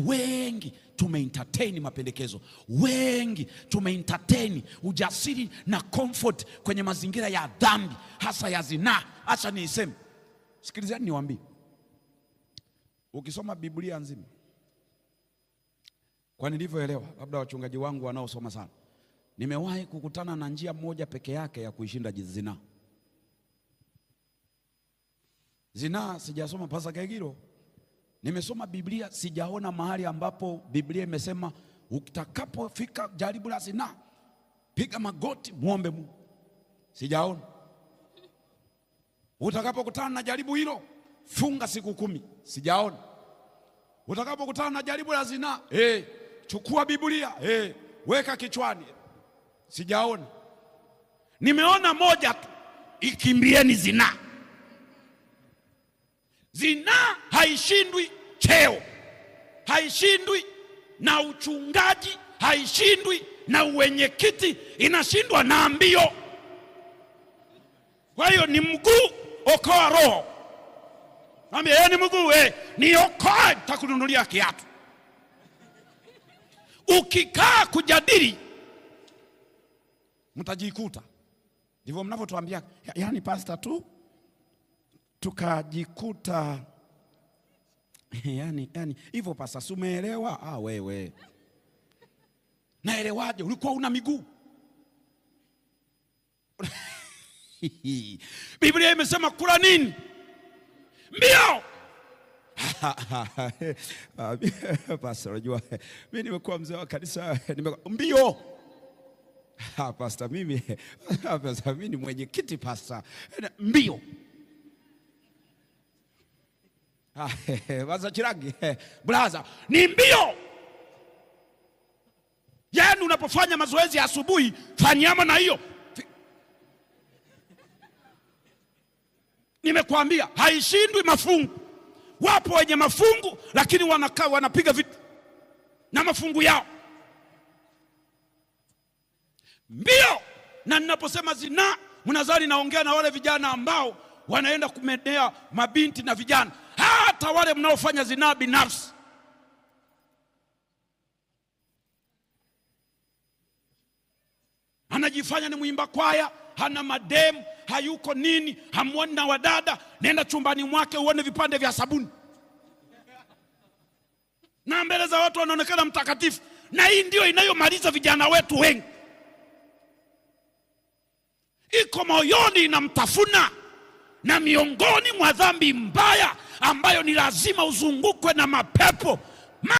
wengi tumeentertain mapendekezo, wengi tumeentertain ujasiri na comfort kwenye mazingira ya dhambi, hasa ya zinaa. Acha niiseme, sikilizeni niwaambie, ukisoma Biblia nzima, kwa nilivyoelewa, labda wachungaji wangu wanaosoma sana, nimewahi kukutana na njia moja peke yake ya kuishinda zinaa. Zinaa sijasoma Pastor Kegiro. Nimesoma Biblia, sijaona mahali ambapo Biblia imesema utakapofika jaribu la zinaa piga magoti muombe Mungu. Sijaona. Utakapokutana na jaribu hilo funga siku 10. Sijaona. Utakapokutana na jaribu la zinaa, chukua Biblia, weka kichwani. Sijaona. Nimeona moja tu, ikimbieni zinaa. Zinaa haishindwi cheo, haishindwi na uchungaji, haishindwi na uwenyekiti, inashindwa na mbio. Kwa hiyo ni mguu, okoa roho. Mwambie ni mguu, ni okoa, takununulia kiatu. Ukikaa kujadili mtajikuta. Ndivyo mnavyotuambia, yani pastor tu tukajikuta yani hivyo. Pasa sumeelewa? Wewe naelewaje? Ulikuwa una miguu. Biblia imesema kula nini? Mbio. Pastor, unajua mimi nimekuwa mzee wa kanisa, mbio. Pastor, mimi ni mwenyekiti pastor, mbio. Waza Chirangi, blaza, ni mbio. Yaani unapofanya mazoezi ya asubuhi, fanyama na hiyo. Nimekuambia haishindwi mafungu. Wapo wenye mafungu lakini wanakaa wanapiga vitu na mafungu yao. Mbio. Na ninaposema zinaa, mnadhani naongea na wale vijana ambao wanaenda kumedea mabinti na vijana. Hata wale mnaofanya zinaa binafsi. Anajifanya ni muimba kwaya, hana mademu, hayuko nini, hamuoni na wadada. Nenda chumbani mwake uone vipande vya sabuni. Na mbele za watu wanaonekana mtakatifu. Na hii ndio inayomaliza vijana wetu wengi. Iko moyoni inamtafuna. Na miongoni mwa dhambi mbaya ambayo ni lazima uzungukwe na mapepo